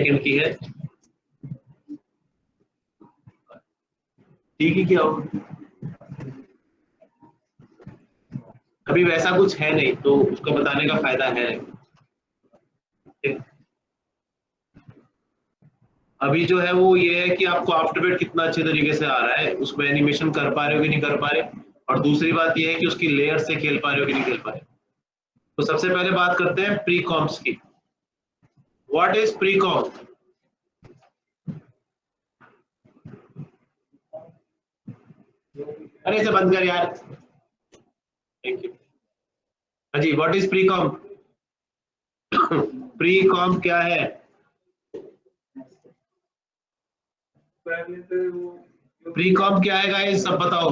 Second की है, ठीक है क्या हो, अभी वैसा कुछ है नहीं तो उसको बताने का फायदा है। अभी जो है वो ये है कि आपको आफ्टर बेट कितना अच्छे तरीके से आ रहा है, उसमें एनिमेशन कर पा रहे हो कि नहीं कर पा रहे, और दूसरी बात ये है कि उसकी लेयर से खेल पा रहे हो कि नहीं खेल पा रहे। तो सबसे पहले बात करते हैं प्री कॉम्प्स की। What is pre comp? अरे इसे बंद कर यार, थैंक यू। हाँ जी, what is pre comp? Pre comp क्या है? प्री कॉम्प क्या है गाइस, सब बताओ।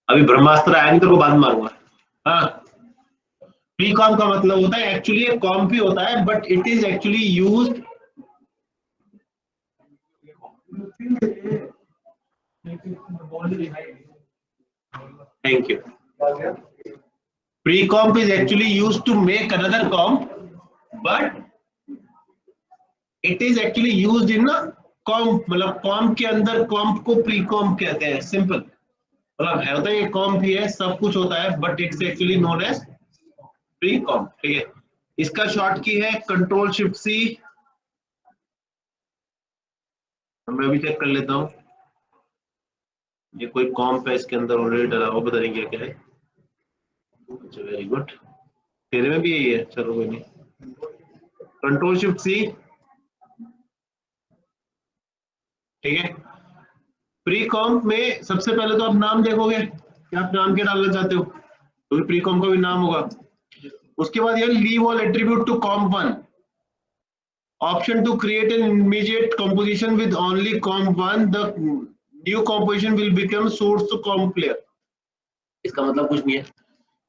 अभी ब्रह्मास्त्र आया नहीं तो को बाद मारूंगा। हाँ, प्री कॉम्प का मतलब होता है, एक्चुअली एक कॉम्प ही होता है but it is actually used. Thank you. Pre-comp is actually used to make another comp, but it is actually used in a comp, मतलब comp के अंदर comp को pre-comp कहते हैं, सिंपल मतलब है, होता है ये comp ही है, सब कुछ होता है, but it's actually known as pre-comp, ठीक है। इसका शॉर्ट की है कंट्रोल शिफ्ट सी, मैं भी चेक कर लेता हूँ, ये कोई comp है इसके अंदर ऑलरेडी डला हुआ, पता नहीं क्या क्या है। अच्छा वेरी गुड, तेरे में भी यही है, चलो कोई नहीं। कंट्रोल शिफ्ट सी, ठीक है। प्री कॉम्प में सबसे पहले तो आप नाम देखोगे कि आप नाम क्या डालना चाहते हो, तो प्री कॉम्प का भी नाम होगा। उसके बाद ये leave all attribute to comp one, option to create an immediate composition with only comp one, the new composition will become source to comp player. इसका मतलब कुछ नहीं है,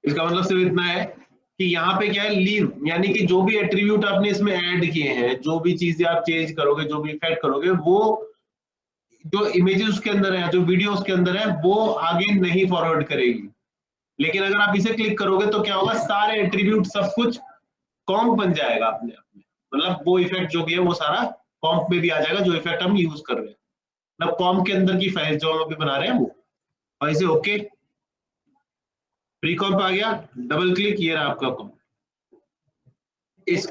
इसका मतलब सिर्फ इतना है कि यहाँ पे क्या है, लीव यानी कि जो भी एट्रीब्यूट आपने इसमें ऐड किए हैं, जो भी चीजें आप चेंज करोगे, जो भी इफेक्ट करोगे, वो जो इमेजेस उसके अंदर है, जो वीडियो उसके अंदर है, वो आगे नहीं फॉरवर्ड करेगी। लेकिन अगर आप इसे क्लिक करोगे तो क्या होगा, सारे एट्रीब्यूट सब कुछ कॉम्प बन जाएगा अपने आप में, मतलब वो इफेक्ट जो भी है वो सारा कॉम्प में भी आ जाएगा, जो इफेक्ट हम यूज कर रहे हैं, मतलब कॉम्प के अंदर की फाइल जो हम अभी बना रहे हैं वो। और इसे ओके, प्री कॉम्प आ गया, डबल क्लिक, ये रहा आपका कॉम्प। इस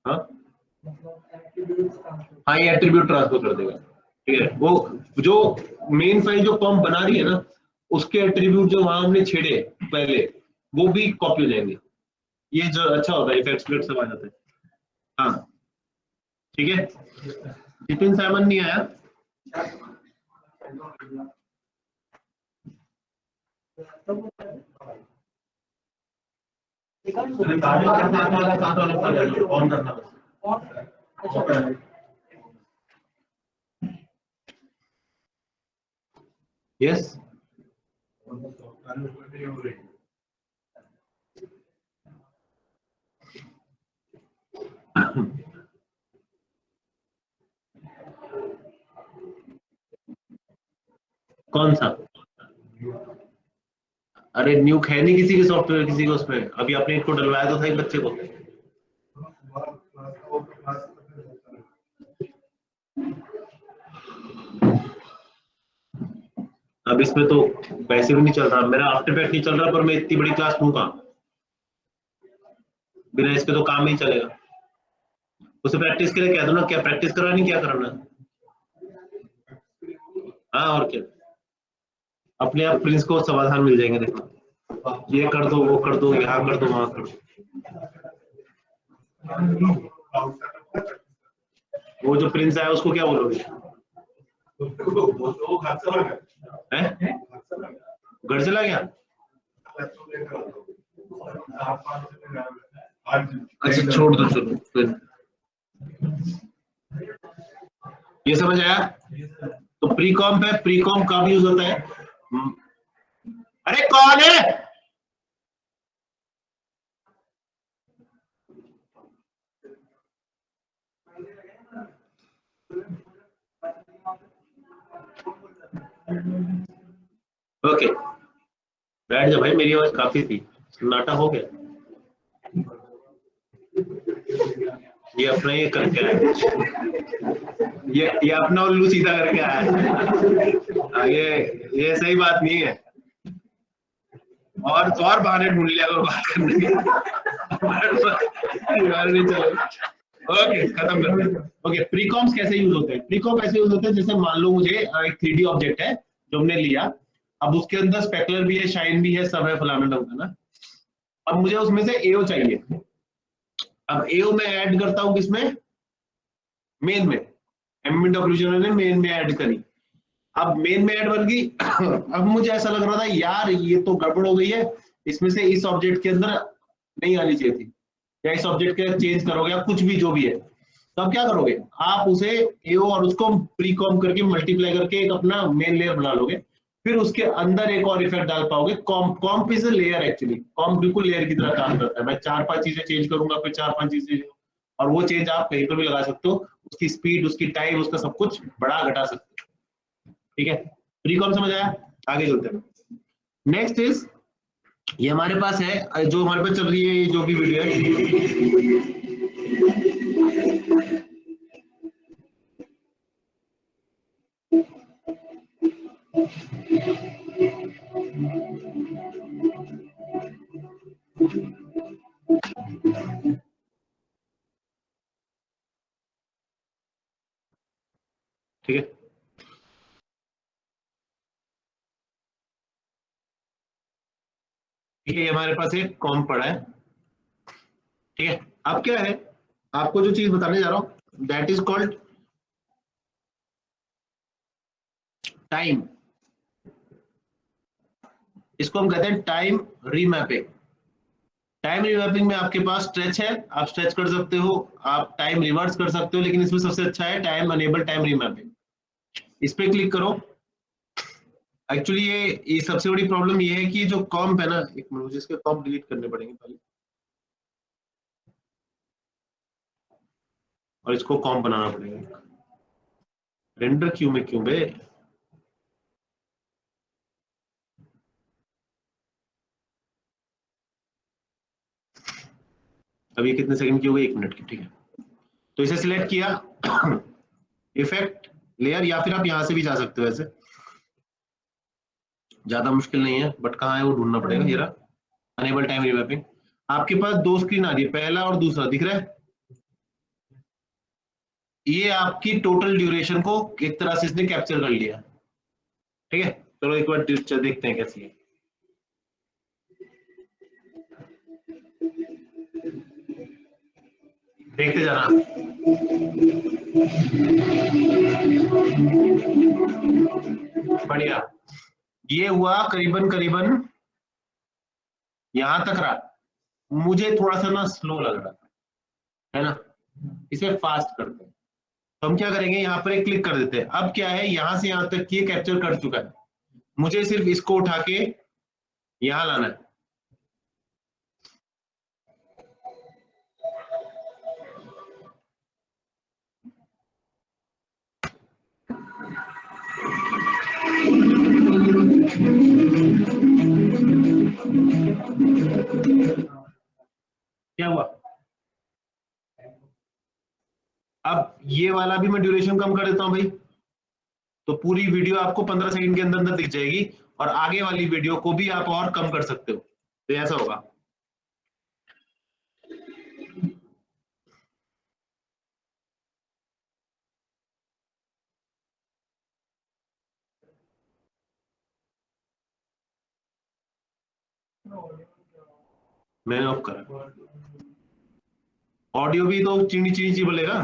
हाँ हाँ, ये एट्रीब्यूट ट्रांसफर कर देगा, ठीक है। वो जो मेन फाइल जो कॉम्प बना रही है ना, उसके एट्रीब्यूट जो वहां हमने छेड़े पहले, वो भी कॉपी हो जाएंगे। ये जो अच्छा होता है, इफेक्ट्स वेक्ट सब आ जाते हैं। हाँ ठीक है, टिफिन साइमन नहीं आया। यस, कौन सा? अरे न्यूक है नहीं किसी के सॉफ्टवेयर, किसी को उसमें, अभी आपने इसको डलवाया तो था एक बच्चे को। अब इसमें तो वैसे भी नहीं चल रहा, मेरा आफ्टर इफेक्ट नहीं चल रहा, पर मैं इतनी बड़ी क्लास लूँ कहाँ, बिना इसके तो काम नहीं चलेगा। उसे प्रैक्टिस के लिए कह दो ना, क्या प्रैक्टिस करानी, क्या कराना। हाँ और क्या, अपने आप प्रिंस को समाधान मिल जाएंगे, देखो ये कर दो, वो कर दो, यहाँ कर दो, वहां कर दो। वो जो प्रिंस आया उसको क्या बोलोगे? हैं? घर चला गया? अच्छा छोड़ दो, चलो फिर, ये समझ आया। तो प्री कॉम्प है, प्री कॉम्प का भी यूज होता है। अरे कौन है? ओके, बैठ जा भाई, मेरी आवाज काफी थी, नाटक हो गया। ये अपना ये करके आया, ये अपना उल्लू सीधा करके आया। ये सही बात नहीं है। और बहाने ढूंढ लिया करो बात करने के। नहीं चलेगा। ओके, खत्म करते हैं। ओके, प्रीकॉम्स कैसे यूज होते हैं? प्रीकॉम ऐसे यूज होते हैं जैसे मान लो मुझे एक 3D ऑब्जेक्ट है जो हमने लिया, अब उसके अंदर स्पेकुलर भी है, शाइन भी है, सब है, फलाना ढमकाना ना। अब मुझे उसमें से एओ चाहिए। अब एओ में ऐड करता हूँ किसमें? मेन में। एम्बिएंट ऑक्लूजन ने मेन में ऐड करी। अब मेन में ऐड बन गई। अब मुझे ऐसा लग रहा था यार ये तो गड़बड़ हो गई है, इसमें से इस ऑब्जेक्ट के अंदर नहीं आनी चाहिए थी, या इस ऑब्जेक्ट के चेंज करोगे या कुछ भी जो भी है, तब क्या करोगे? आप उसे एओ और उसको प्रीकॉम करके मल्टीप्लाई करके एक अपना मेन लेयर बना लोगे। फिर उसके अंदर एक और इफेक्ट डाल पाओगे, कॉम्प। कॉम्प इज अ लेयर एक्चुअली, कॉम्प बिल्कुल लेयर की तरह काम करता है। मैं 4-5 चीजें चेंज करूंगा, फिर 4-5 चीजें, और वो चेंज आप कहीं पर भी लगा सकते हो। उसकी स्पीड, उसकी टाइम, उसका सब कुछ बढ़ा घटा सकते हो। ठीक है, प्रीकॉम समझ आया? आगे चलते हैं। नेक्स्ट इज, ये हमारे पास है, जो हमारे पास चल रही है, ये जो भी वीडियो है। ठीक है, ठीक है, ये हमारे पास एक कॉम पड़ा है। ठीक है, अब क्या है, आपको जो चीज बताने जा रहा हूं, दैट इज कॉल्ड टाइम। इसको हम कहते हैं टाइम रीमैपिंग। टाइम रीमैपिंग में आपके पास स्ट्रेच है, आप स्ट्रेच कर सकते हो, आप टाइम रिवर्स कर सकते हो, लेकिन इसमें सबसे अच्छा है टाइम अनेबल टाइम रीमैपिंग। इस पे क्लिक करो। एक्चुअली ये सबसे बड़ी प्रॉब्लम ये है कि जो कॉम्प है ना, एक मिनट, मुझे इसके कॉम्प डिलीट करने पड़ेंगे पहले, और इसको कॉम्प बनाना पड़ेगा। रेंडर क्यू में क्यों बे? अब ये कितने सेकंड की हो गई? 1 मिनट की। ठीक है, तो इसे सिलेक्ट किया, इफेक्ट, लेयर, या फिर आप यहां से भी जा सकते हो वैसे, ज्यादा मुश्किल नहीं है, बट कहाँ है वो ढूंढना पड़ेगा। ये रहा, अनेबल टाइम रिमैपिंग। आपके पास दो स्क्रीन आ रही है, पहला और दूसरा दिख रहा है। ये आपकी टोटल ड्यूरेशन को एक तरह से इसने कैप्चर कर लिया। ठीक है, चलो एक बार देखते हैं कैसी है। देखते जाना। बढ़िया, ये हुआ करीबन करीबन यहां तक रहा। मुझे थोड़ा सा ना स्लो लग रहा था, है ना? इसे फास्ट करते हैं। तो हम क्या करेंगे, यहाँ पर एक क्लिक कर देते हैं। अब क्या है, यहां से यहां तक ये कैप्चर कर चुका है, मुझे सिर्फ इसको उठा के यहां लाना है। क्या हुआ? अब ये वाला भी मैं ड्यूरेशन कम कर देता हूं भाई, तो पूरी वीडियो आपको 15 सेकंड के अंदर अंदर दिख जाएगी, और आगे वाली वीडियो को भी आप और कम कर सकते हो। तो ऐसा होगा। मैंने ऑफ करा, ऑडियो भी तो चीनी चीनी ची बोलेगा।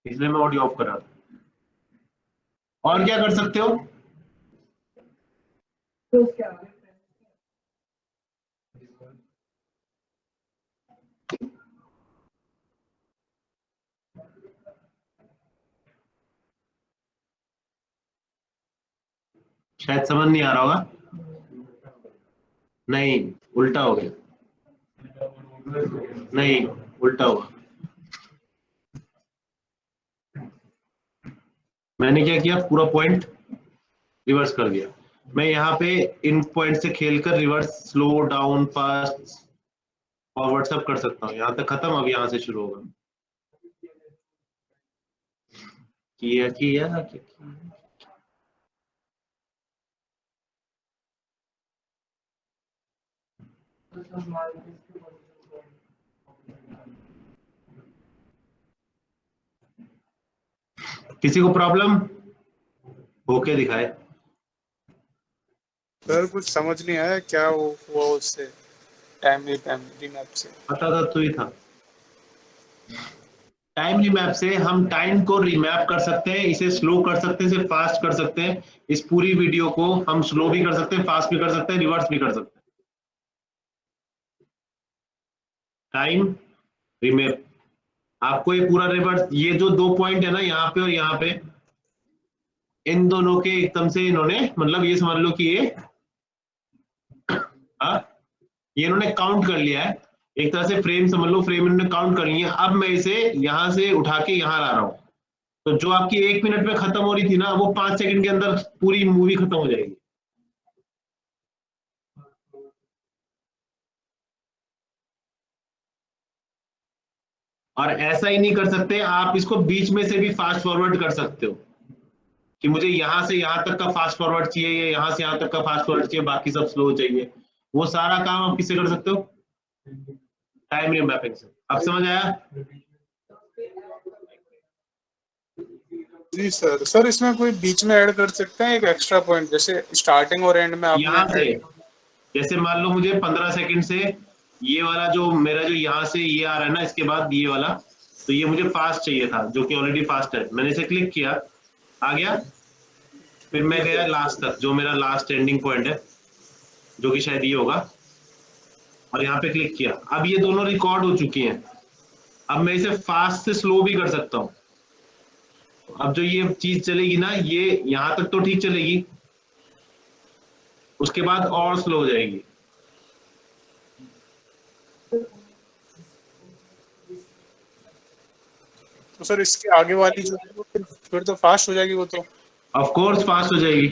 इसलिए मैं ऑडियो ऑफ करा। और क्या कर सकते हो? शायद समझ नहीं आ रहा होगा। नहीं, उल्टा हो गया। नहीं, उल्टा हुआ। मैंने क्या किया, पूरा पॉइंट रिवर्स कर दिया। मैं यहाँ पे इन पॉइंट से खेलकर reverse, slow down, fast, forward सब कर सकता हूँ। यहाँ तक खत्म, अब यहाँ से शुरू होगा। किया किया किया। किसी को प्रॉब्लम होके दिखाए। सर कुछ समझ नहीं आया क्या हुआ उससे, टाइमली मैप से। पता था तो ही था। टाइम रिमैप से हम टाइम को रिमैप कर सकते हैं, इसे स्लो कर सकते हैं, इसे फास्ट कर सकते हैं। इस पूरी वीडियो को हम स्लो भी कर सकते हैं, फास्ट भी कर सकते हैं, रिवर्स भी कर सकते हैं। टाइम रिमैप, आपको ये पूरा रिवर्स, ये जो 2 पॉइंट है ना यहाँ पे और यहाँ पे, इन दोनों के एकदम से इन्होंने, मतलब ये समझ लो कि ये इन्होंने काउंट कर लिया है। एक तरह से फ्रेम समझ लो, फ्रेम इन्होंने काउंट कर लिया। अब मैं इसे यहां से उठा के यहां ला रहा हूं, तो जो आपकी 1 मिनट में खत्म हो रही थी ना, वो 5 सेकंड के अंदर पूरी मूवी खत्म हो जाएगी। और ऐसा ही नहीं कर सकते, आप इसको बीच में से भी फास्ट फॉरवर्ड कर सकते हो कि मुझे यहां से यहां तक का फास्ट फॉरवर्ड चाहिए, या यहां से यहां तक का फास्ट फॉरवर्ड चाहिए, बाकी सब स्लो चाहिए। वो सारा काम आप किससे कर सकते हो, टाइम मैपिंग से। अब समझ आया? जी सर। सर इसमें कोई बीच में ऐड कर सकते हैं एक एक्स्ट्रा पॉइंट, जैसे स्टार्टिंग और एंड में आपने यहां से, जैसे मान लो मुझे 15 सेकंड से ये वाला जो मेरा जो यहाँ से ये आ रहा है ना, इसके बाद ये वाला, तो ये मुझे फास्ट चाहिए था, जो कि ऑलरेडी फास्ट है। मैंने इसे क्लिक किया, आ गया। फिर मैं गया लास्ट तक, जो मेरा लास्ट एंडिंग पॉइंट है, जो कि शायद ये होगा, और यहाँ पे क्लिक किया। अब ये दोनों रिकॉर्ड हो चुकी हैं। अब मैं इसे फास्ट से स्लो भी कर सकता हूँ। अब जो ये चीज चलेगी ना, ये यहाँ तक तो ठीक चलेगी, उसके बाद और स्लो हो जाएगी। तो सर इसके आगे वाली जो है वो फिर तो फास्ट हो जाएगी वो तो। ऑफ कोर्स फास्ट हो जाएगी,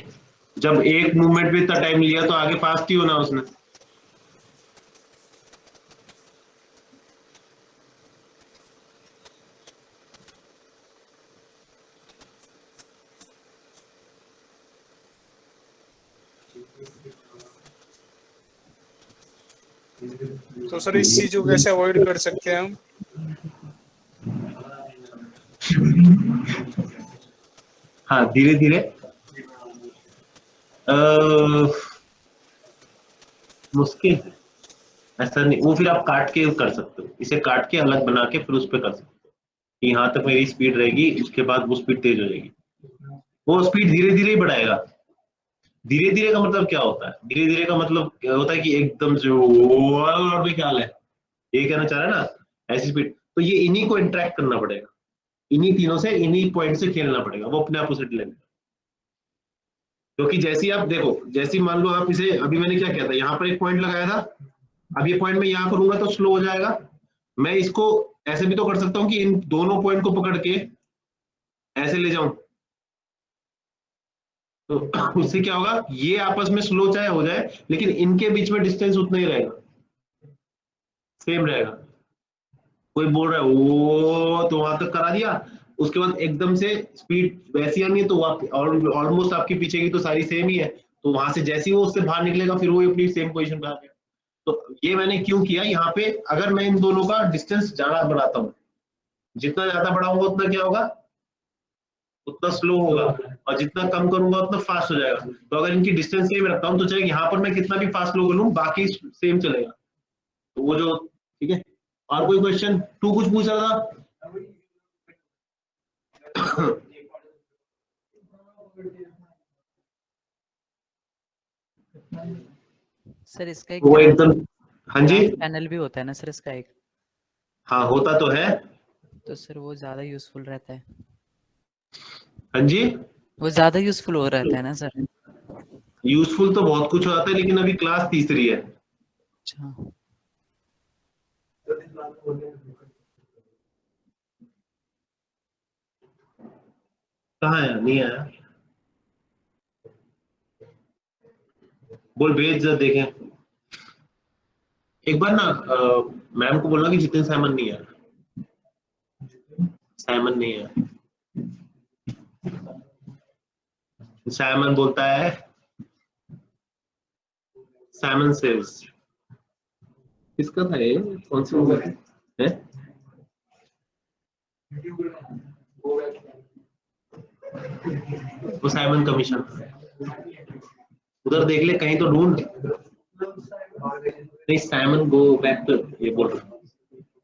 जब एक मूवमेंट में इतना टाइम लिया तो आगे फास्ट ही होना उसने। तो सर इस चीज को कैसे अवॉइड कर सकते हैं हम? हाँ, धीरे धीरे, मुश्किल है, ऐसा नहीं। वो फिर आप काट के कर सकते हो, इसे काट के अलग बना के फिर उस पर कर सकते हो कि यहाँ तक मेरी स्पीड रहेगी, उसके बाद वो स्पीड तेज हो जाएगी। वो स्पीड धीरे धीरे ही बढ़ाएगा। धीरे धीरे का मतलब क्या होता है, धीरे धीरे का मतलब क्या होता है कि एकदम से और भी ख्याल है, ये कहना चाह रहा है ना, ऐसी स्पीड। तो ये इन्हीं को इंटरेक्ट करना पड़ेगा, इन्हीं तीनों से, इन्हीं पॉइंट से खेलना पड़ेगा, वो अपने आप उसे लेंगे। क्योंकि जैसी आप देखो, जैसी मान लो आप इसे, अभी मैंने क्या किया था, यहाँ पर एक पॉइंट लगाया था, अब ये पॉइंट मैं यहाँ करूंगा तो स्लो हो जाएगा। मैं इसको ऐसे भी तो कर सकता हूँ कि इन दोनों पॉइंट को पकड़ के ऐसे ले जाऊं, तो उससे क्या होगा, ये आपस में स्लो चाहे हो जाए, लेकिन इनके बीच में डिस्टेंस उतना ही रहेगा, सेम रहेगा। कोई बोल रहा है वो, तो वहां तक करा दिया, उसके बाद एकदम से स्पीड वैसी आनी है, तो ऑलमोस्ट आपके पीछे की तो सारी सेम ही है, तो वहां से जैसे ही वो उससे बाहर निकलेगा, फिर वो अपनी सेम पोजीशन पे आ गया। तो ये मैंने क्यों किया यहाँ पे, अगर मैं इन दोनों का डिस्टेंस ज्यादा बढ़ाता हूँ, जितना ज्यादा बढ़ाऊंगा उतना क्या होगा, उतना स्लो होगा, और जितना कम करूंगा उतना फास्ट हो जाएगा। तो अगर इनकी डिस्टेंस सेम रखता हूँ, तो चलिए यहाँ पर मैं कितना भी फास्ट स्लो कर लूँ, बाकी सेम चलेगा। तो वो जो, ठीक है। और कोई क्वेश्चन, तू कुछ पूछ रहा था? सर इसका एक वो एकदम, हाँ जी, ग्राफ पैनल भी होता है ना सर इसका एक, हाँ होता तो है, तो सर वो ज्यादा यूजफुल रहता है, हाँ जी। वो ज्यादा यूजफुल हो रहता है ना सर। यूजफुल तो बहुत कुछ होता है, लेकिन अभी क्लास तीसरी है। अच्छा, कहाँ है? नहीं आया। बोल भेज जरा देखें। एक बार ना मैम को बोलना कि जितिन सैमन नहीं है, सैमन नहीं है। सैमन बोलता है सैमन सेव्स। किसका था ये? कौन सा मूवी है? वो साइमन कमीशन। उधर देख ले कहीं तो ढूंढ। नहीं, साइमन गो बैक टू, ये बोल रहा हूँ।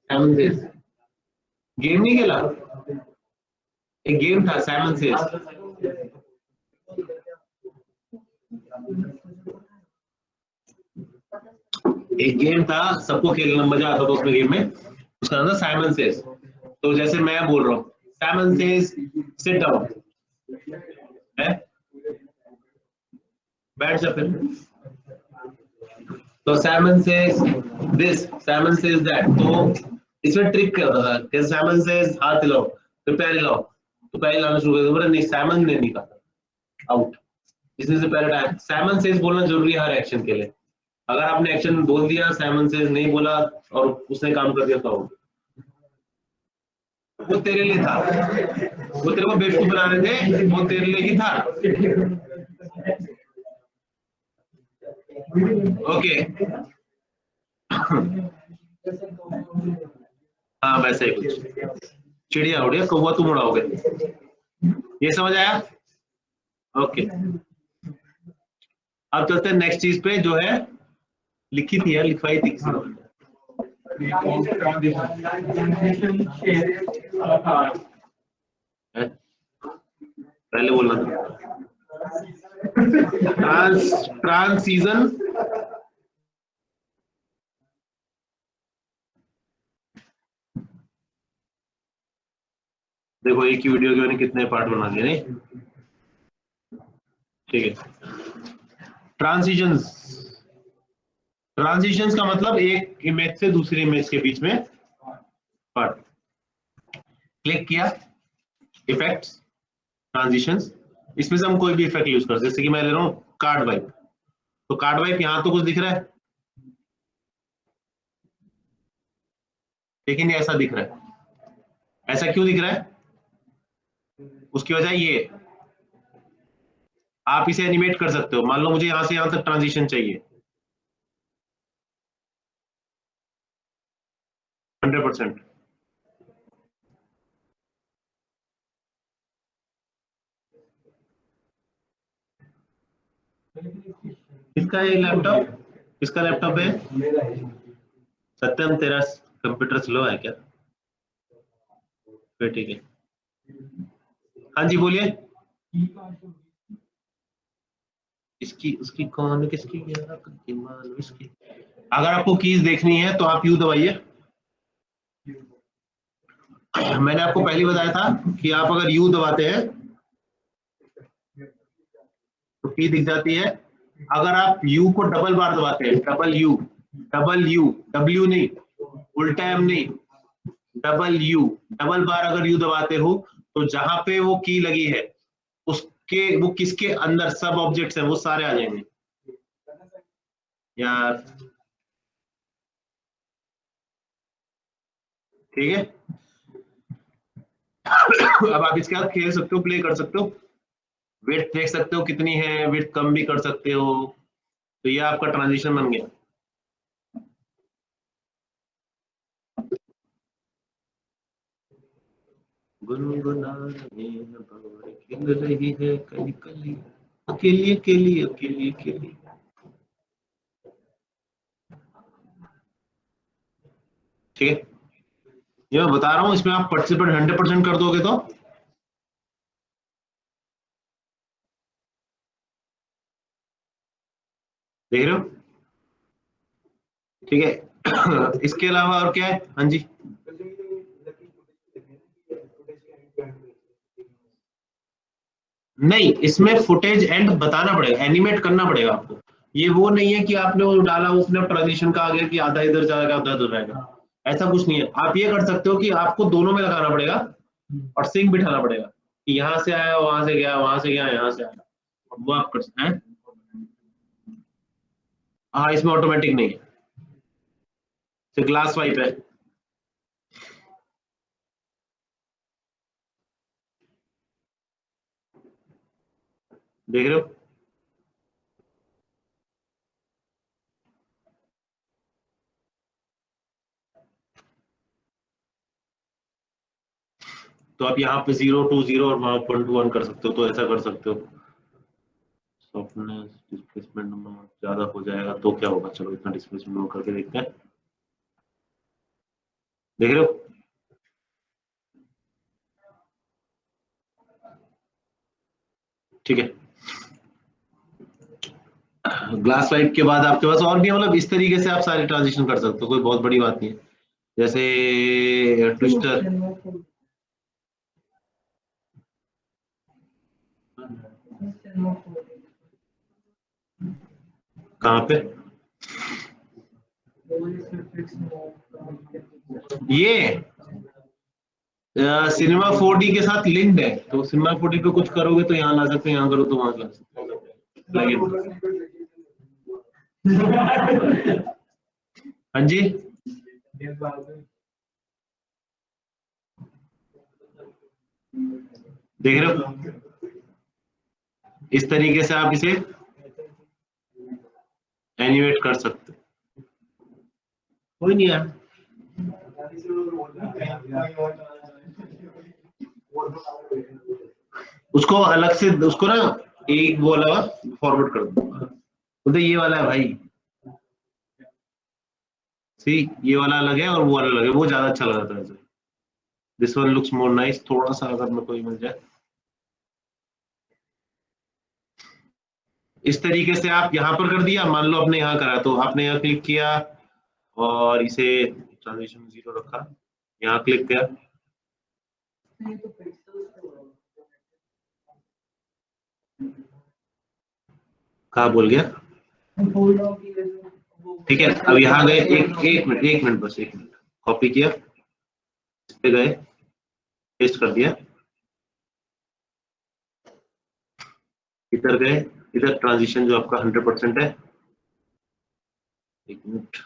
साइमन सेज गेम नहीं खेला, एक गेम था साइमन सेज। एक गेम था, सबको खेलना मजा आता था उसमें, गेम में उसका नाम था साइमन सेज। तो जैसे मैं बोल रहा हूँ साइमन सेज सिट डाउन, है बैठ जा फिर। तो Simon says this, Simon says that. तो इसमें ट्रिक क्या होता था कि सैमन सेज हाथ हिलाओ, फिर पैर हिलाओ, तो पैर हिलाना शुरू कर दो। बोला नहीं, सैमन ने नहीं कहा, आउट। जिसने से पहले टाइम सैमन सेज बोलना जरूरी है हर एक्शन के लिए। अगर आपने एक्शन बोल दिया, सैमन सेज नहीं बोला और उसने काम कर दिया, तो आउट। वो तेरे लिए था, वो तेरे को बेवकूफ बना रहे थे, वो तेरे लिए ही था। ओके। हाँ वैसे ही कुछ, चिड़िया उड़िया कौवा तुम उड़ाओगे, ये समझ आया? ओके, अब चलते हैं नेक्स्ट चीज पे जो है लिखी थी यार, लिखवाई थी किसी ने। हैं? पहले बोलना था ट्रांसीजन। देखो एक ही वीडियो के मैंने कितने पार्ट बना दिए, नहीं? ठीक है। ट्रांजिशंस, ट्रांजिशंस का मतलब एक इमेज से दूसरी इमेज के बीच में पार्ट। क्लिक किया, इफेक्ट्स, ट्रांजिशंस, इसमें से हम कोई भी इफेक्ट यूज कर सकते, जैसे कि मैं ले रहा हूँ कार्ड वाइप। तो कार्ड वाइप यहां तो कुछ दिख रहा है, लेकिन ये ऐसा दिख रहा है। ऐसा क्यों दिख रहा है? उसकी वजह ये, आप इसे एनिमेट कर सकते हो। मान लो मुझे यहां से यहां तक ट्रांजिशन चाहिए 100%। किसका है लैपटॉप? किसका लैपटॉप है? सत्यम, तेरा कंप्यूटर स्लो है क्या? फिर ठीक है। हाँ जी बोलिए। इसकी उसकी कौन किसकी इसकी। अगर आपको कीज देखनी है तो आप यू दबाइए। मैंने आपको पहले ही बताया था कि आप अगर यू दबाते हैं तो की दिख जाती है। अगर आप यू को डबल बार दबाते हैं, डबल यू, डब्ल्यू नहीं, उल्टा एम नहीं, डबल बार अगर यू दबाते हो तो जहां पे वो की लगी है उसके, वो किसके अंदर सब ऑब्जेक्ट्स हैं वो सारे आ जाएंगे यार। ठीक है। अब आप इसके साथ खेल सकते हो, प्ले कर सकते हो, विड्थ देख सकते हो कितनी है, विड्थ कम भी कर सकते हो। तो ये आपका ट्रांजिशन बन गया। गुनगुनाने भंवर खिल रही है कली कली, अकेली अकेली अकेली अकेली। ठीक है, ये मैं बता रहा हूँ, इसमें आप पार्टिसिपेट 100% कर दोगे तो देख रहे हो। ठीक है। इसके अलावा और क्या है? हाँ जी, नहीं, इसमें फुटेज एंड बताना पड़ेगा, एनिमेट करना पड़ेगा आपको। ये वो नहीं है कि आपने वो डाला उसने ट्रांजिशन का आगे कि आधा इधर जाएगा आधा उधर जाएगा, ऐसा कुछ नहीं है। आप ये कर सकते हो कि आपको दोनों में लगाना पड़ेगा और सिंक बिठाना पड़ेगा कि यहाँ से आया वहां से गया, वहां से गया यहाँ से आया, वो आप कर सकते हैं। हाँ, इसमें ऑटोमेटिक नहीं है, सिर्फ ग्लास वाइप है। देख रहे हो? तो आप यहाँ पे 0 to 0 और वहां 1 to 1 कर सकते हो, तो ऐसा कर सकते हो। सॉफ्टनेस डिस्प्लेसमेंट ज्यादा हो जाएगा तो क्या होगा, चलो इतना डिस्प्लेसमेंट करके देखते हैं। देख रहे हो? ठीक है, ग्लास वाइप के बाद आपके पास और भी, मतलब इस तरीके से आप सारे ट्रांजिशन कर सकते हो, कोई बहुत बड़ी बात नहीं है। जैसे ट्विस्टर, कहाँ पे ये सिनेमा 4D के साथ लिंक्ड है, तो सिनेमा 4D पे कुछ करोगे तो यहाँ ला सकते हो, यहाँ करो तो वहां ला सकते हो। हाँ जी, देख रहे हो? इस तरीके से आप इसे एनिमेट कर सकते हो। कोई नहीं यार, उसको अलग से, उसको ना एक वो वाला फॉरवर्ड कर दो, बोलते ये वाला है भाई, सी ये वाला अलग है और वो वाला अलग है, वो ज्यादा अच्छा लग रहा था। This one looks more nice, थोड़ा सा अगर मैं कोई मिल जाए इस तरीके से। आप यहाँ पर कर दिया, मान लो आपने यहाँ करा, तो आपने यहाँ क्लिक किया और इसे ट्रांजिशन 0 रखा, यहाँ क्लिक किया, कहा बोल गया। ठीक है, अब यहाँ गए, एक मिनट बस, एक मिनट, कॉपी किया, इस पे गए, पेस्ट कर दिया, इधर गए, इधर ट्रांजिशन जो आपका 100% है, एक मिनट,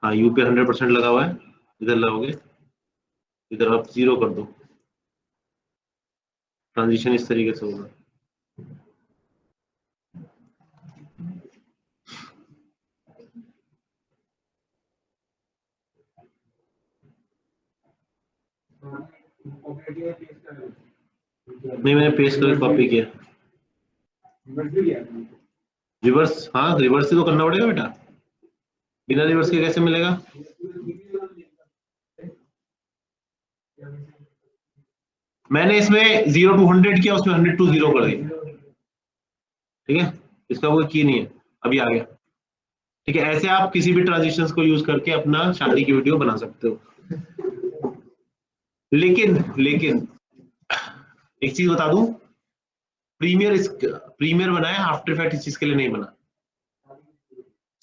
हाँ यू पे 100% लगा हुआ है, इधर लगाओगे, इधर आप 0 कर दो, ट्रांजिशन इस तरीके से होगा। नहीं, मैंने पेस्ट करके कॉपी किया, रिवर्स, हाँ रिवर्स ही तो करना पड़ेगा बेटा, बिना रिवर्स के कैसे मिलेगा? मैंने इसमें 0 to 100 किया, उसमें 100 to 0 कर दिया, ठीक है, इसका कोई की नहीं है, अभी आ गया। ठीक है, ऐसे आप किसी भी ट्रांजिशंस को यूज करके अपना शादी की वीडियो बना सकते हो। लेकिन एक चीज बता दूं, प्रीमियर बना है, आफ्टर इफेक्ट इस चीज के लिए नहीं बना।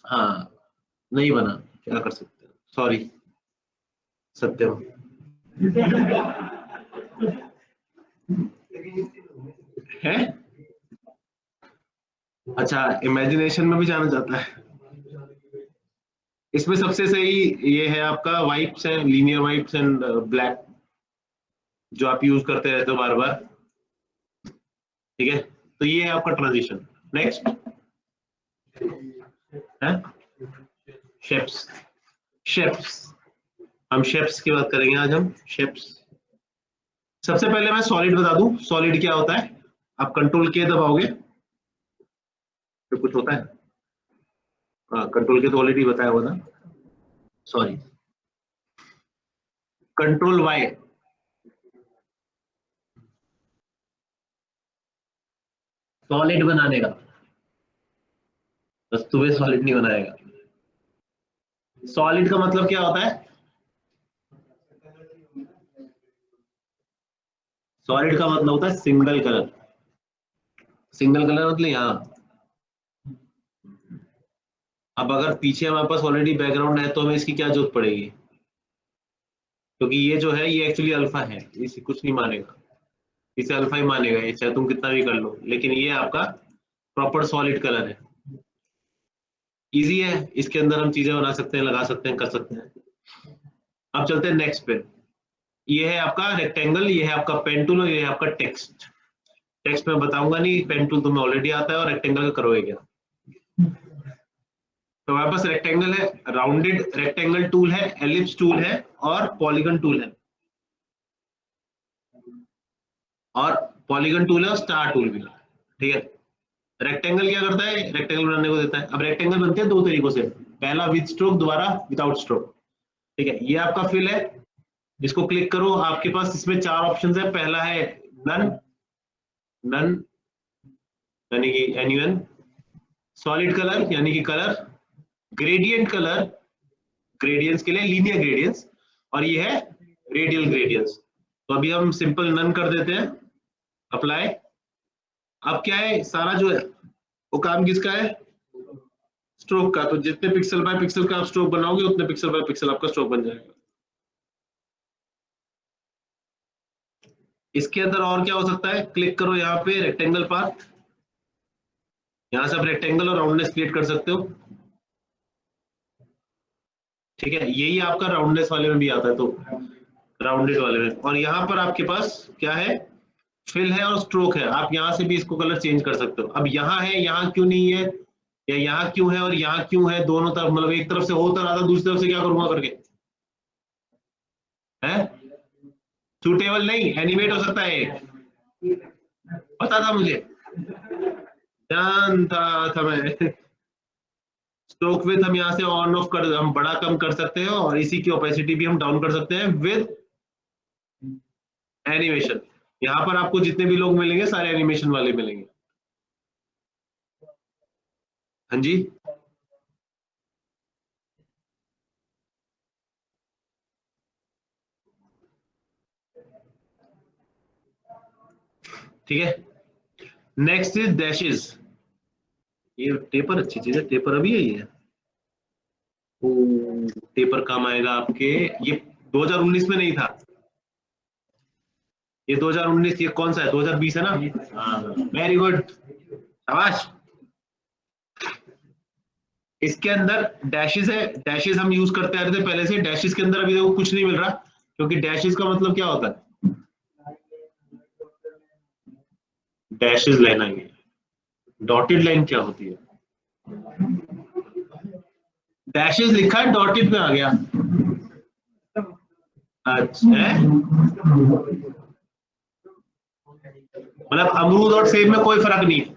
हाँ, नहीं बना, क्या कर सकते हो, सॉरी सत्यम। है, अच्छा, इमेजिनेशन में भी जाना जाता है। इसमें सबसे सही ये है आपका वाइप्स है, लीनियर वाइप्स एंड ब्लैक, जो आप यूज करते रहते हो बार बार। ठीक है, तो ये है आपका ट्रांजिशन। नेक्स्ट है शेप्स। शेप्स, हम शेप्स की बात करेंगे आज हम, शेप्स। सबसे पहले मैं सॉलिड बता दूं, सॉलिड क्या होता है। आप कंट्रोल के दबाओगे तो कुछ होता है, हाँ कंट्रोल के तो ऑलरेडी बताया हुआ था, सॉरी कंट्रोल वाई, सॉलिड बनाने का, बस तुम्हें सॉलिड नहीं बनाएगा। सॉलिड का मतलब क्या होता है? सॉलिड का मतलब होता है सिंगल कलर। सिंगल कलर मतलब यहाँ, अब अगर पीछे हमारे पास ऑलरेडी बैकग्राउंड है तो हमें इसकी क्या जरूरत पड़ेगी, क्योंकि ये जो है ये एक्चुअली अल्फा है, इसे कुछ नहीं मानेगा, इसे अल्फा ही मानेगा, ये चाहे तुम कितना भी कर लो, लेकिन ये आपका प्रॉपर सॉलिड कलर है। इजी है, इसके अंदर हम चीजें बना सकते हैं, लगा सकते हैं, कर सकते हैं। अब चलते हैं नेक्स्ट पे। ये है आपका रेक्टेंगल, ये है आपका पेन टूल और ये है आपका टेक्स्ट। टेक्स्ट में बताऊंगा नहीं, पेन टूल तुम्हें ऑलरेडी आता है, और रेक्टेंगल का करोगे क्या। तो हमारे पास रेक्टेंगल है, राउंडेड रेक्टेंगल टूल है, एलिप्स टूल है और पॉलीगन टूल है, और पॉलीगन टूल है और स्टार टूल भी है। ठीक है, रेक्टेंगल क्या करता है, रेक्टेंगल बनाने को देता है। अब रेक्टेंगल बनते हैं दो तरीकों से, पहला विद स्ट्रोक, दोबारा विदाउट स्ट्रोक। ठीक है, ये आपका फिल है, इसको क्लिक करो, आपके पास इसमें चार ऑप्शंस है। पहला है नन, नन यानी कि NUN, सॉलिड कलर यानी कि कलर, ग्रेडियंट कलर, ग्रेडियंट्स के लिए लीनियर ग्रेडियंट्स, और ये है रेडियल ग्रेडियंट्स। तो अभी हम सिंपल नन कर देते हैं, अप्लाई। अब क्या है, सारा जो है वो काम किसका है, स्ट्रोक का। तो जितने पिक्सल बाय पिक्सल का आप स्ट्रोक बनाओगे उतने पिक्सल बाय पिक्सल आपका स्ट्रोक बन जाएगा। इसके अंदर और क्या हो सकता है, क्लिक करो यहाँ पे रेक्टेंगल पाथ, यहाँ से आप रेक्टेंगल और राउंडनेस क्रिएट कर सकते हो। ठीक है, यही आपका राउंडनेस वाले में भी आता है, तो राउंडेड वाले में। और यहाँ पर आपके पास क्या है, फिल है और स्ट्रोक है, आप यहाँ से भी इसको कलर चेंज कर सकते हो। अब यहाँ है, यहाँ क्यों नहीं है, या यहाँ क्यों है और यहाँ क्यों है, दोनों तरफ, मतलब एक तरफ से हो तो रहा था, दूसरी तरफ से क्या करूंगा करके, है सूटेबल नहीं, एनिमेट हो सकता है, पता था मुझे, जानता था मैं। स्ट्रोक विथ हम यहाँ से ऑन ऑफ कर, हम बड़ा कम कर सकते हैं, और इसी की ओपेसिटी भी हम डाउन कर सकते हैं विद एनिमेशन। यहाँ पर आपको जितने भी लोग मिलेंगे सारे एनिमेशन वाले मिलेंगे। हाँ जी, ठीक है। Next is dashes. ये टेपर अच्छी चीज है, टेपर अभी यही है, टेपर काम आएगा आपके, ये 2019 में नहीं था, ये 2019, ये कौन सा है, 2020 है ना। वेरी गुड, शाबाश। इसके अंदर डैशेस है, डैशेस हम यूज करते आ रहे थे पहले से। डैशेस के अंदर अभी देखो कुछ नहीं मिल रहा, क्योंकि डैशेस का मतलब क्या होता है, डैशेस लाइन आएंगे। डॉटेड लाइन क्या होती है, डैशेस लिखा है डॉटेड में आ गया, अच्छा, मतलब अमरूद और सेब में कोई फर्क नहीं है,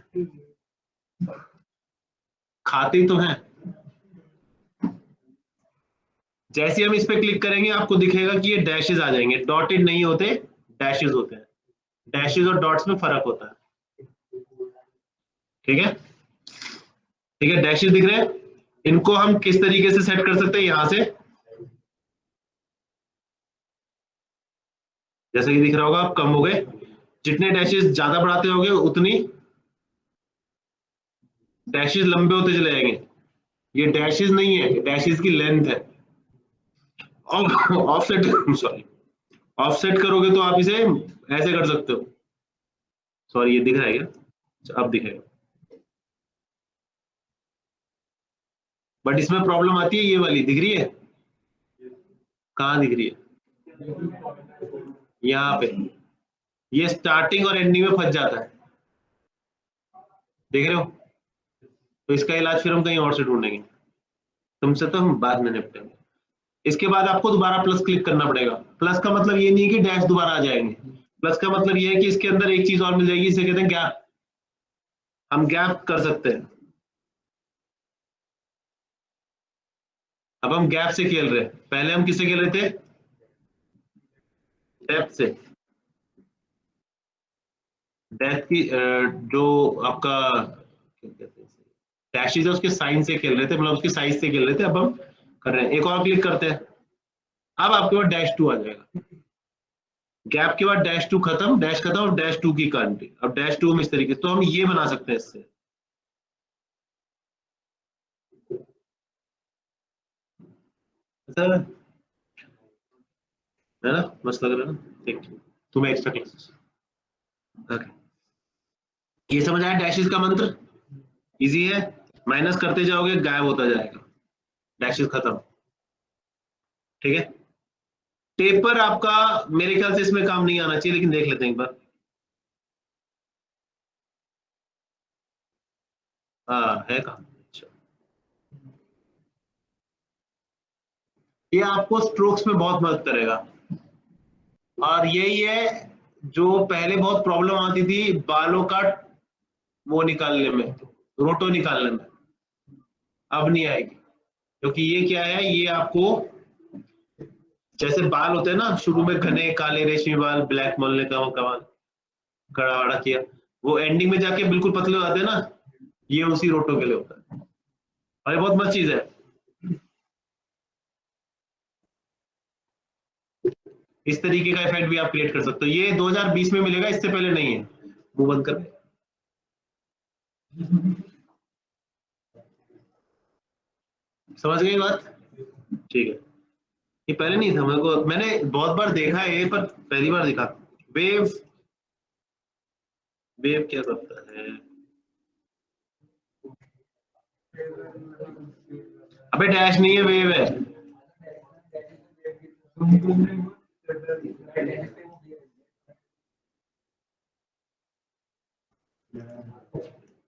खाते ही तो हैं। जैसे हम इस पे क्लिक करेंगे आपको दिखेगा कि ये डैशेस आ जाएंगे, डॉटेड नहीं होते, डैशेस होते हैं। डैशेस और डॉट्स में फर्क होता है, ठीक है। ठीक है, डैशेस दिख रहे हैं, इनको हम किस तरीके से सेट कर सकते हैं, यहां से जैसे कि दिख रहा होगा, आप कम हो गए, जितने डैशेस ज्यादा बढ़ाते होगे उतनी डैशेस लंबे होते चले जाएंगे। ये डैशेस नहीं है, डैशेस की लेंथ है। ऑफसेट, सॉरी, ऑफसेट करोगे तो आप इसे ऐसे कर सकते हो। सॉरी, ये दिख रहा है क्या, अच्छा, अब दिखेगा, बट इसमें प्रॉब्लम आती है, ये वाली दिख रही है, कहाँ दिख रही है, यहाँ पे, ये स्टार्टिंग और एंडिंग में फंस जाता है, देख रहे हो। तो इसका इलाज फिर हम कहीं और से ढूंढेंगे, तुमसे तो हम बाद में निपटेंगे। इसके बाद आपको दोबारा प्लस क्लिक करना पड़ेगा। प्लस का मतलब ये नहीं है कि डैश दोबारा आ जाएंगे, प्लस का मतलब ये है कि इसके अंदर एक चीज और मिल जाएगी, इसे कहते हैं गैप, हम गैप कर सकते हैं। अब हम गैप से खेल रहे हैं, पहले हम किससे खेल रहे थे, डेप्थ से। डेप्थ की जो आपका डैशेज है उसके साइन से खेल रहे थे, मतलब उसके साइज से खेल रहे थे, अब हम कर रहे हैं। एक और क्लिक करते हैं, अब आपके पास -2 आ जाएगा। गैप के बाद डैश टू खत्म, डैश खत्म और डैश टू की क्वांटिटी। अब डैश टू हम इस तरीके से, तो हम ये बना सकते हैं इससे, है ना, मस्त लग रहा है ना, ठीक। तुम्हें एक्स्ट्रा क्लासेस, ओके, ये समझ आया डैशेस का मंत्र, इजी है, माइनस करते जाओगे गायब होता जाएगा, डैशेस खत्म, ठीक है। टेपर आपका मेरे ख्याल से इसमें काम नहीं आना चाहिए, लेकिन देख लेते हैं एक बार। हाँ है काम, अच्छा। ये आपको स्ट्रोक्स में बहुत मदद करेगा, और यही है जो पहले बहुत प्रॉब्लम आती थी बालों का वो निकालने में, रोटो निकालने में, अब नहीं आएगी, क्योंकि ये क्या है, ये आपको जैसे बाल होते हैं ना शुरू में घने काले रेशमी बाल, ब्लैक मोलने का कमाल कड़ा वड़ा किया, वो एंडिंग में जाके बिल्कुल पतले हो जाते हैं ना, ये उसी रोटो के लिए होता है, और ये बहुत मस्त चीज है। इस तरीके का इफेक्ट भी आप क्रिएट कर सकते हो, ये 2020 में मिलेगा, इससे पहले नहीं है। मुंह बंद कर, समझ गई बात, ठीक है। ये पहले नहीं था मेरे को, मैंने बहुत बार देखा है ये, पर पहली बार देखा। वेव, वेव क्या करता है, अबे डैश नहीं है, वेव है।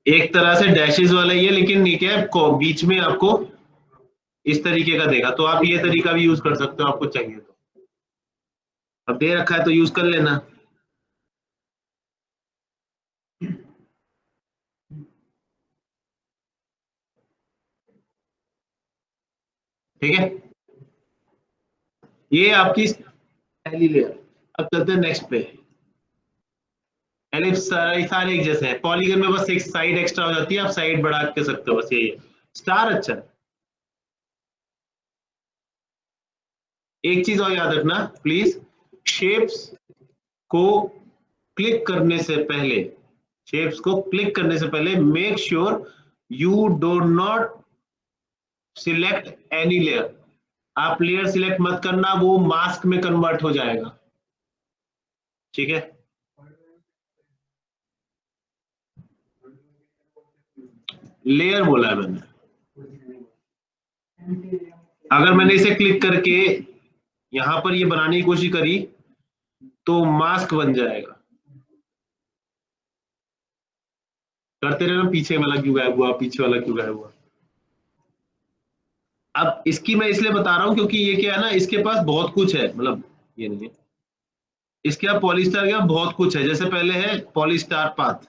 एक तरह से डैशेस वाला ही है, लेकिन ये क्या है, बीच में आपको इस तरीके का देगा, तो आप ये तरीका भी यूज कर सकते हो आपको चाहिए तो, अब दे रखा है तो यूज कर लेना। ठीक है, ये आपकी पहली लेयर। अब चलते हैं नेक्स्ट पे। एलिप्स सारे एक जैसे हैं, पॉलीगन में बस एक साइड एक्स्ट्रा हो जाती है, आप साइड बढ़ा के सकते हो, बस यही है। स्टार अच्छा है। एक चीज और याद रखना प्लीज, शेप्स को क्लिक करने से पहले, शेप्स को क्लिक करने से पहले make sure you do not select any layer. आप लेयर सिलेक्ट मत करना, वो मास्क में कन्वर्ट हो जाएगा, ठीक है। लेयर बोला है मैंने, अगर मैंने इसे क्लिक करके यहां पर ये बनाने की कोशिश करी तो मास्क बन जाएगा। करते रहना, पीछे वाला क्यों गायब हुआ, पीछे वाला क्यों गायब हुआ। अब इसकी मैं इसलिए बता रहा हूं क्योंकि ये क्या है ना, इसके पास बहुत कुछ है, मतलब ये नहीं है, इसके आप पॉलीस्टार के बहुत कुछ है, जैसे पहले है पॉलीस्टार पाथ,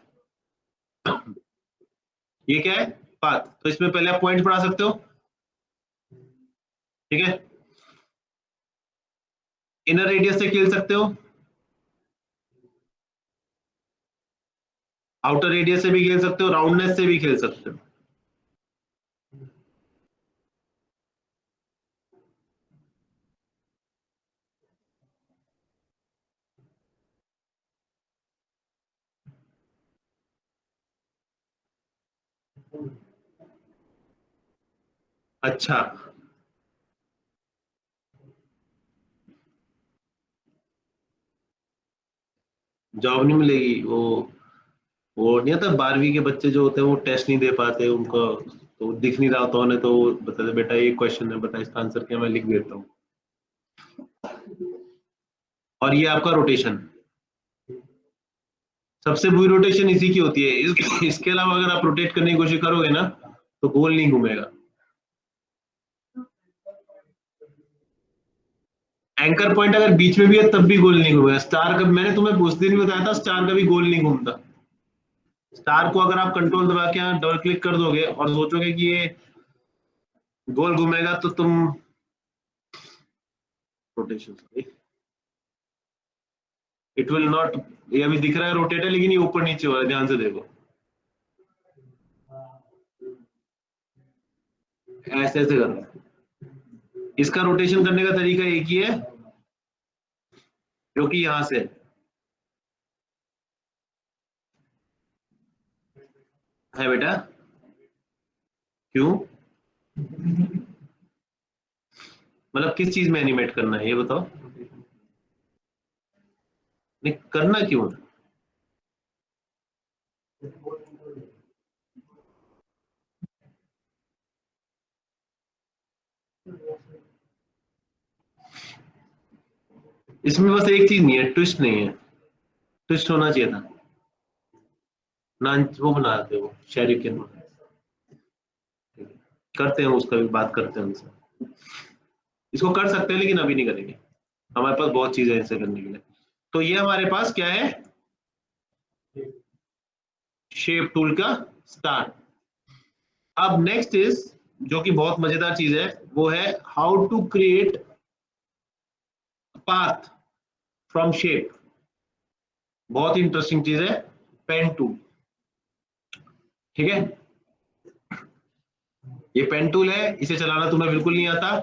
ये क्या है पाथ, तो इसमें पहले आप पॉइंट बढ़ा सकते हो, ठीक है। इनर रेडियस से खेल सकते हो, आउटर रेडियस से भी खेल सकते हो, राउंडनेस से भी खेल सकते हो। अच्छा, जॉब नहीं मिलेगी, वो नहीं आता, 12वीं के बच्चे जो होते हैं वो टेस्ट नहीं दे पाते, उनको तो दिख नहीं रहा होता उन्हें, तो वो बताते बेटा ये क्वेश्चन है, बता इसका आंसर क्या, मैं लिख देता हूँ। और ये आपका रोटेशन, सबसे बुरी रोटेशन इसी की होती है, इसके अलावा अगर आप रोटेट करने की कोशिश करोगे ना तो गोल नहीं घूमेगा। एंकर पॉइंट अगर बीच में भी है तब भी गोल नहीं घूमेगा। स्टार का मैंने तुम्हें उस दिन भी बताया था, स्टार का भी गोल नहीं घूमता। स्टार को अगर आप कंट्रोल दबा के डबल क्लिक कर दोगे और सोचोगे कि ये गोल घूमेगा तो तुम रोटेशन, इट विल नॉट, ये अभी दिख रहा है रोटेट है लेकिन ये ऊपर नीचे हो रहा है, ध्यान से देखो, ऐसे ऐसे कर रहा है। इसका रोटेशन करने का तरीका एक ही है, जो कि यहां से है बेटा। क्यों? मतलब किस चीज में एनिमेट करना है ये बताओ। नहीं करना क्यों है? इसमें बस एक चीज नहीं है, ट्विस्ट नहीं है। ट्विस्ट होना चाहिए था ना, वो बना देते वो शेरिकन करते हैं, उसका भी बात करते हैं उनसे। इसको कर सकते हैं लेकिन अभी नहीं करेंगे, हमारे पास बहुत चीजें हैं इसे करने के लिए। तो ये हमारे पास क्या है, शेप टूल का स्टार्ट। अब नेक्स्ट इज, जो कि बहुत मजेदार चीज है, वो है how to create path from shape. बहुत ही इंटरेस्टिंग चीज है पेन टूल। ठीक है, ये पेन टूल है, इसे चलाना तुम्हें बिल्कुल नहीं आता।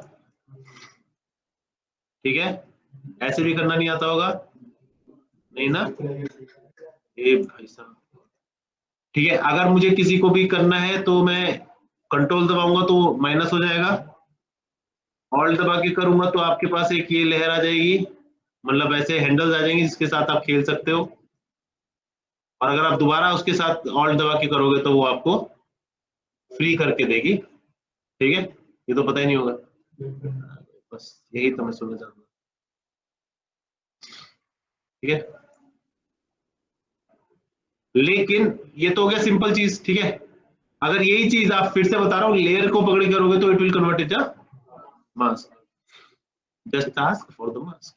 ठीक है, ऐसे भी करना नहीं आता होगा, नहीं ना? ए भाई साहब, ठीक है, अगर मुझे किसी को भी करना है तो मैं कंट्रोल दबाऊंगा तो माइनस हो जाएगा, ऑल्ट दबा के करूंगा तो आपके पास एक ये लहर आ जाएगी, मतलब ऐसे हैंडल्स आ जाएंगे जिसके साथ आप खेल सकते हो। और अगर आप दोबारा उसके साथ ऑल्ट दबा के करोगे तो वो आपको फ्री करके देगी। ठीक है, ये तो पता ही नहीं होगा, बस यही तो मैं सुनना चाहूंगा। ठीक है, लेकिन ये तो हो गया सिंपल चीज। ठीक है, अगर यही चीज आप फिर से बता रहा हूँ लेयर को पकड़ करोगे तो it will convert it a mask. Just ask for the mask.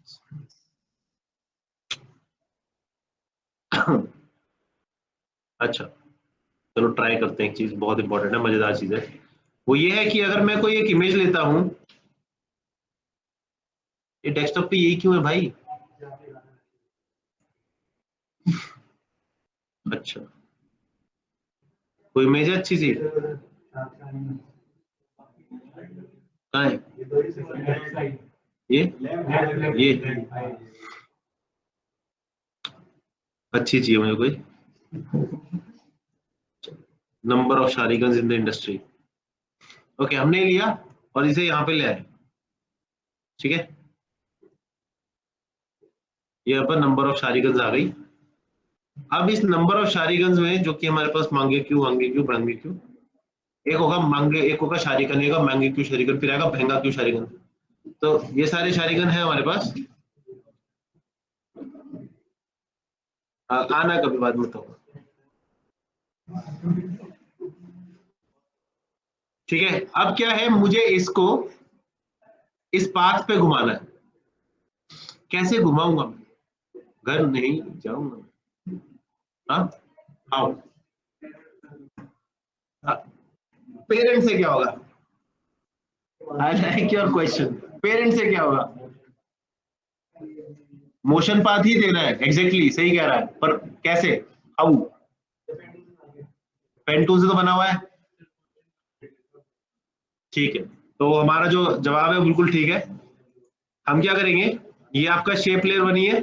अच्छा, चलो ट्राई करते हैं, एक चीज बहुत इंपॉर्टेंट है, मजेदार चीज है। वो ये है कि अगर मैं कोई एक इमेज लेता हूं, ये डेस्कटॉप पे यही क्यों है भाई? अच्छा, कोई इमेज है अच्छी सी? कहाँ है ये अच्छी चाहिए मुझे कोई। नंबर ऑफ शारीगंज इन द इंडस्ट्री। ओके, हमने लिया और इसे यहाँ पे ले आए। ठीक है, ये अपन नंबर ऑफ शारीगंज आ गई। अब इस नंबर ऑफ शारीगंज में जो कि हमारे पास मांगे क्यों, वांगे क्यों, बढ़ंगे क्यों, एक होगा मांगे, एक होगा शारीगन, एक होगा मांगे क्यों शारीगन, फिर आएगा महंगा क्यों शारीगन। तो ये सारे शारीगन है हमारे पास। आना कभी बाद में तो। ठीक है, अब क्या है, मुझे इसको इस पाथ पे घुमाना है। कैसे घुमाऊंगा मैं? घर नहीं जाऊंगा। हाँ, आओ। पेरेंट से क्या होगा? I like your question. Parent से क्या होगा? मोशन पाथ ही देना है, एग्जैक्टली सही कह रहा है, पर कैसे? हाउ? पेन टूल से तो बना हुआ है। ठीक है, तो हमारा जो जवाब है बिल्कुल ठीक है। हम क्या करेंगे, ये आपका शेप लेयर बनी है,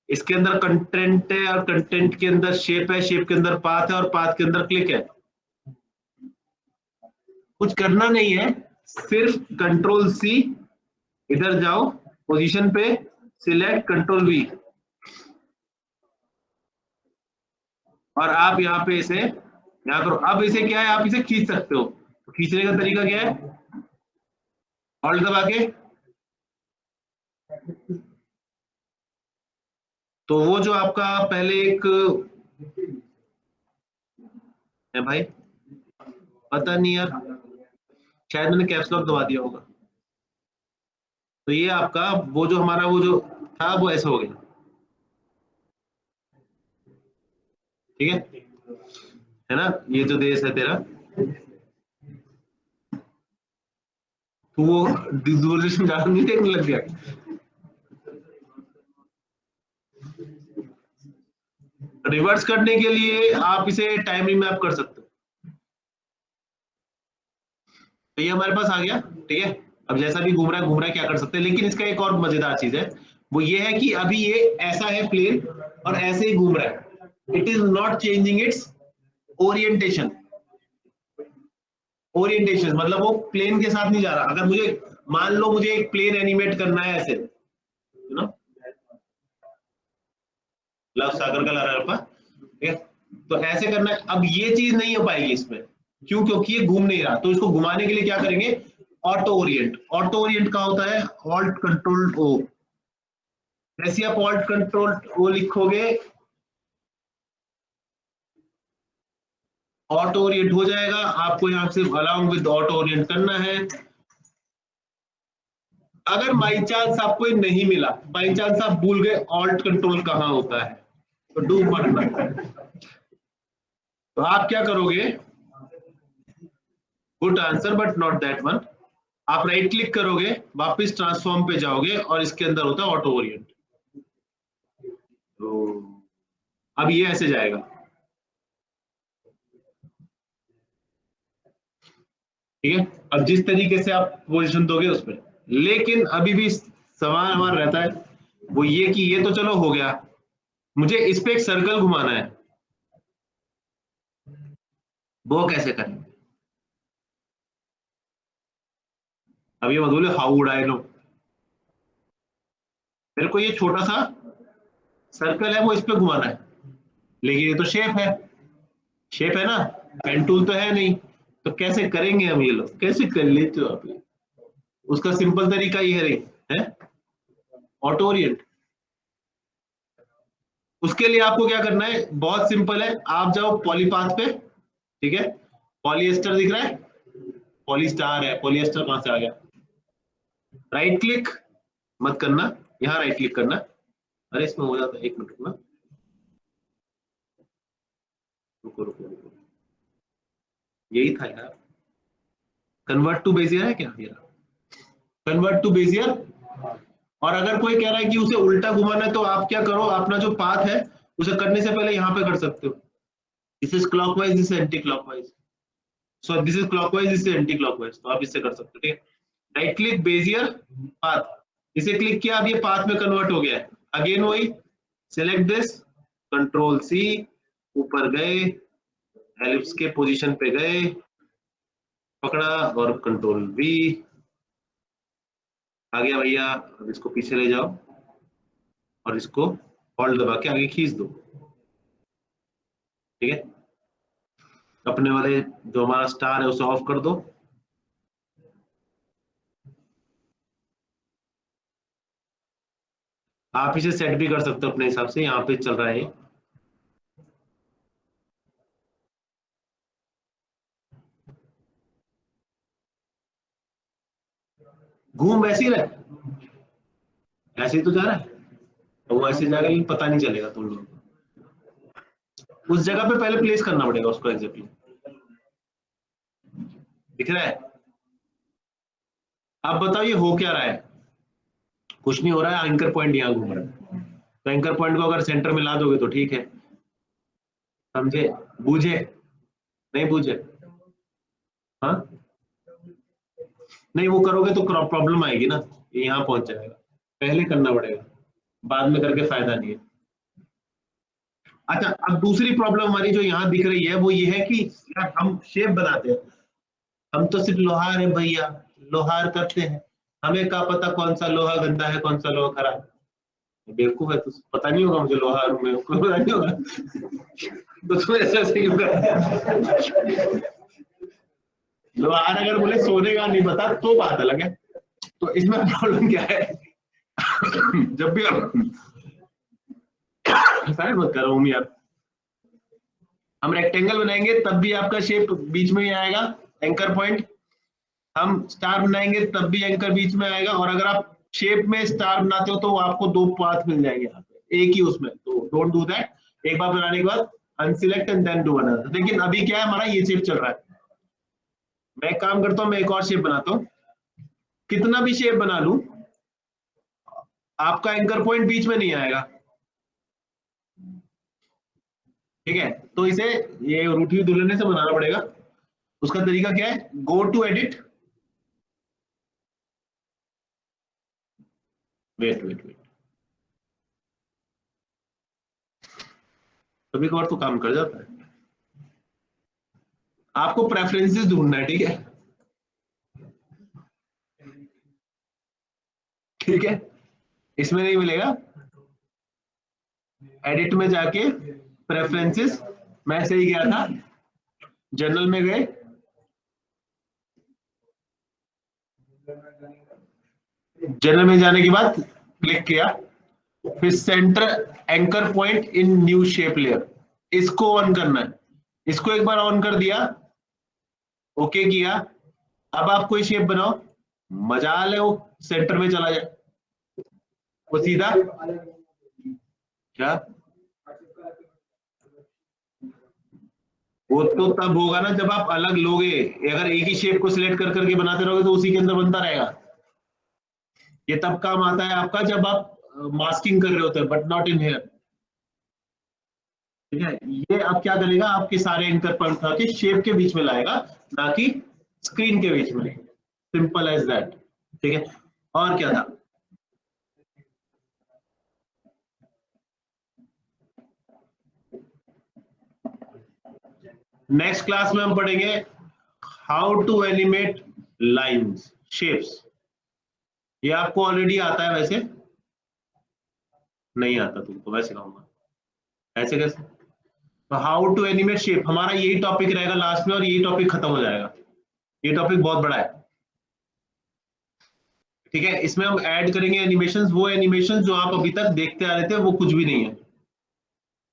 इसके अंदर कंटेंट है और कंटेंट के अंदर शेप है, शेप के अंदर पाथ है और पाथ के अंदर क्लिक है। कुछ करना नहीं है, सिर्फ कंट्रोल सी, इधर जाओ पोजीशन पे, सिलेक्ट कंट्रोल वी, और आप यहाँ पे इसे यहाँ करो। अब इसे क्या है, आप इसे खींच सकते हो। तो खींचने का तरीका क्या है, ऑल्ट दबा के। तो वो जो आपका पहले एक है भाई, पता नहीं यार, शायद मैंने कैप्स लॉक दबा दिया होगा। तो ये आपका वो जो हमारा वो जो था वो ऐसा हो गया। ठीक है ना, ये जो देश है तेरा, तो वो दूरदर्शन ज्यादा नहीं देखने लग गया। रिवर्स करने के लिए आप इसे टाइम रिमैप कर सकते हो। तो ये हमारे पास आ गया। ठीक है, अब जैसा भी घूम रहा है क्या कर सकते हैं, लेकिन इसका एक और मजेदार चीज है, वो ये है कि अभी ये ऐसा है प्लेन और ऐसे ही घूम रहा है, it is not changing it's orientation. Orientation मतलब वो प्लेन के साथ नहीं जा रहा। अगर मुझे मान लो मुझे एक प्लेन एनिमेट करना है ऐसे, यू नो, लव सागर का लहरा, ठीक है, तो ऐसे करना है। अब ये चीज नहीं हो पाएगी इसमें, क्यों? क्योंकि ये घूम नहीं रहा। तो इसको घुमाने के लिए क्या करेंगे? Auto Orient. ऑटो ओरिएंट का होता है ऑल्ट कंट्रोल ओ। जैसे आप ऑल्ट कंट्रोल ओ लिखोगे ऑटो ओरिएंट हो जाएगा। आपको यहाँ से अलाउंग विद ऑटो ओरिएंट करना है। अगर बाई चांस आपको ये नहीं मिला, बाई चांस आप भूल गए ऑल्ट कंट्रोल कहाँ होता है, तो डू मत, तो आप क्या करोगे? Good answer but not that one. आप राइट क्लिक करोगे, वापस ट्रांसफॉर्म पे जाओगे और इसके अंदर होता है ऑटो ओरिएंट। तो अब ये ऐसे जाएगा, ठीक है। अब जिस तरीके से आप पोजीशन दोगे उस पर, लेकिन अभी भी सवाल हमारा रहता है वो ये कि ये तो चलो हो गया, मुझे इस पे एक सर्कल घुमाना है, वो कैसे करें? अब ये मत बोले हाउ वुड आई नो। मेरे को ये छोटा सा सर्कल है वो इस पे घुमाना है, लेकिन ये तो शेप है, शेप है ना, पेन टूल तो है नहीं, तो कैसे करेंगे हम? ये लोग कैसे कर लेते हो आप? उसका सिंपल तरीका ये है ऑटो ओरिएंट। उसके लिए आपको क्या करना है? बहुत सिंपल है, आप जाओ पॉलीपाथ पे, ठीक है, पॉलिएस्टर दिख रहा है, पॉलीस्टार है, पॉलिएस्टर कहां से आ गया? राइट क्लिक मत करना, यहाँ राइट क्लिक करना। अरे इसमें हो जाता है, एक मिनट रुकना, रुको रुको रुको, यही था यार, कन्वर्ट टू बेजियर है क्या? Convert to Bezier. और अगर कोई कह रहा है कि उसे उल्टा घुमाना है, तो आप क्या करो, अपना जो पाथ है उसे करने से पहले यहाँ पे कर सकते हो, this is clockwise, this is anti clockwise, so this is clockwise, this is anti clockwise, तो आप इससे कर सकते हो, ठीक है। राइट क्लिक बेजियर पाथ, इसे क्लिक किया, अब ये पाथ में कन्वर्ट हो गया है। अगेन वही, सिलेक्ट दिस, कंट्रोल सी, ऊपर गए, एलिप्स के पोजीशन पे गए, पकड़ा और कंट्रोल वी, आ गया भैया। अब इसको पीछे ले जाओ और इसको होल्ड दबा के आगे खींच दो, ठीक है। अपने वाले जो हमारा स्टार है उसे ऑफ कर दो, आप इसे सेट भी कर सकते हो अपने हिसाब से, यहाँ पे चल रहा है। घूम वैसे ही रहे, ऐसे ही तो जा रहा है, तो वो ऐसे जाएगा लेकिन पता नहीं चलेगा तुम लोगों को। उस जगह पे पहले प्लेस करना पड़ेगा उसको एग्जैक्टली, दिख रहा है? अब बताओ ये हो क्या रहा है? कुछ नहीं हो रहा है, एंकर पॉइंट यहाँ घूम रहा है, तो एंकर पॉइंट को अगर सेंटर में ला दोगे तो ठीक है, समझे? बूझे? नहीं बूझे? हाँ, नहीं वो करोगे तो प्रॉब्लम आएगी ना, ये यहाँ पहुंच जाएगा, पहले करना पड़ेगा, बाद में करके फायदा नहीं है। अच्छा, अब दूसरी प्रॉब्लम हमारी जो यहाँ दिख रही है वो ये है कि यार हम शेप बनाते हैं, हम तो सिर्फ लोहार है भैया, लोहार करते हैं, हमें क्या पता कौन सा लोहा गंदा है कौन सा लोहा खराब है। बेवकूफ है, तो पता नहीं होगा मुझे लोहार हूं मैं, उसको पता नहीं होगा तो तुम ऐसे क्यों कर? लोहार अगर बोले सोने का नहीं पता तो बात अलग है। तो इसमें प्रॉब्लम क्या है? जब भी शायद मत कर रहा हूँ यार, हम रेक्टेंगल बनाएंगे तब भी आपका शेप बीच में ही आएगा, एंकर पॉइंट। हम स्टार बनाएंगे तब भी एंकर बीच में आएगा, और अगर आप शेप में स्टार बनाते हो तो आपको दो पाथ मिल जाएंगे यहाँ पे एक ही उसमें, तो डोंट डू दैट। एक बार बनाने के बाद unselect and then do another. लेकिन अभी क्या है, हमारा ये शेप चल रहा है, मैं एक काम करता हूँ, मैं एक और शेप बनाता हूँ। कितना भी शेप बना लूं आपका एंकर पॉइंट बीच में नहीं आएगा, ठीक है। तो इसे ये रूठी हुई दुल्हन से बनाना पड़ेगा। उसका तरीका क्या है? Go to edit, wait wait wait, कभी कभार तो काम कर जाता है। आपको प्रेफरेंसेस ढूंढना है, ठीक है, ठीक है, इसमें नहीं मिलेगा। एडिट में जाके प्रेफरेंसेस, मैं ऐसे ही गया था, जनरल में गए, जनरल में जाने के बाद क्लिक किया, फिर सेंटर एंकर पॉइंट इन न्यू शेप लेयर, इसको ऑन करना है। इसको एक बार ऑन कर दिया, ओके किया, अब आप कोई शेप बनाओ, मजाल है वो सेंटर में चला जाए, वो सीधा क्या, वो तो तब होगा ना जब आप अलग लोगे। अगर एक ही शेप को सिलेक्ट कर करके बनाते रहोगे तो उसी के अंदर बनता रहेगा। ये तब काम आता है आपका जब आप मास्किंग कर रहे होते हैं, बट नॉट इन हेयर, ठीक है। ये अब क्या करेगा, आपके सारे एंकर पॉइंट उठा के शेप के बीच में लाएगा, ना कि स्क्रीन के बीच में। सिंपल एज दैट, ठीक है। और क्या था, नेक्स्ट क्लास में हम पढ़ेंगे how to animate lines, shapes. ये आपको ऑलरेडी आता है, वैसे नहीं आता तुमको, वैसे कहूंगा ऐसे कैसे। तो हाउ टू एनिमेट शेप हमारा यही टॉपिक रहेगा लास्ट में, और यही टॉपिक खत्म हो जाएगा। ये टॉपिक बहुत बड़ा है, ठीक है। इसमें हम ऐड करेंगे एनिमेशंस, वो एनिमेशंस जो आप अभी तक देखते आ रहे थे वो कुछ भी नहीं है,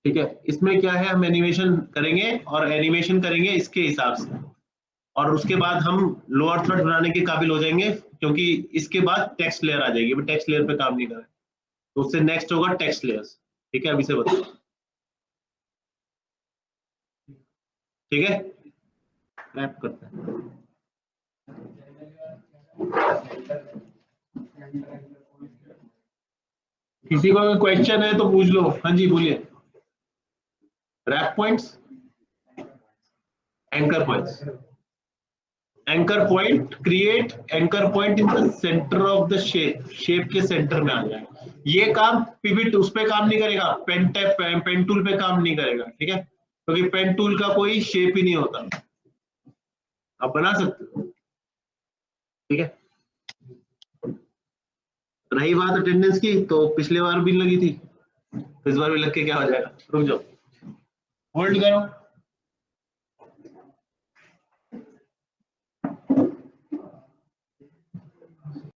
ठीक है। इसमें क्या है, हम एनिमेशन करेंगे, और एनिमेशन करेंगे इसके हिसाब से, और उसके बाद हम लोअर थर्ड बनाने के काबिल हो जाएंगे, क्योंकि इसके बाद टेक्स्ट लेयर आ जाएगी। अभी टेक्स्ट लेयर पे काम नहीं कर रहे, तो उससे नेक्स्ट होगा टेक्स्ट लेयर्स, ठीक है। अभी से बताओ, ठीक है, रैप करते हैं। किसी को क्वेश्चन है तो पूछ लो, हाँ जी बोलिए। Wrap points, anchor points, anchor point, create anchor point in the center of the shape, shape के सेंटर में आ जाएगा। ये काम पिविट उस पे काम नहीं करेगा, पेन टैप पेन टूल पे काम नहीं करेगा, ठीक है, क्योंकि पेन टूल का कोई शेप ही नहीं होता, आप बना सकते हो, ठीक है। रही बात अटेंडेंस की, तो पिछले बार भी लगी थी, इस बार भी लग के क्या हो जाएगा, रुक जाओ, होल्ड करो।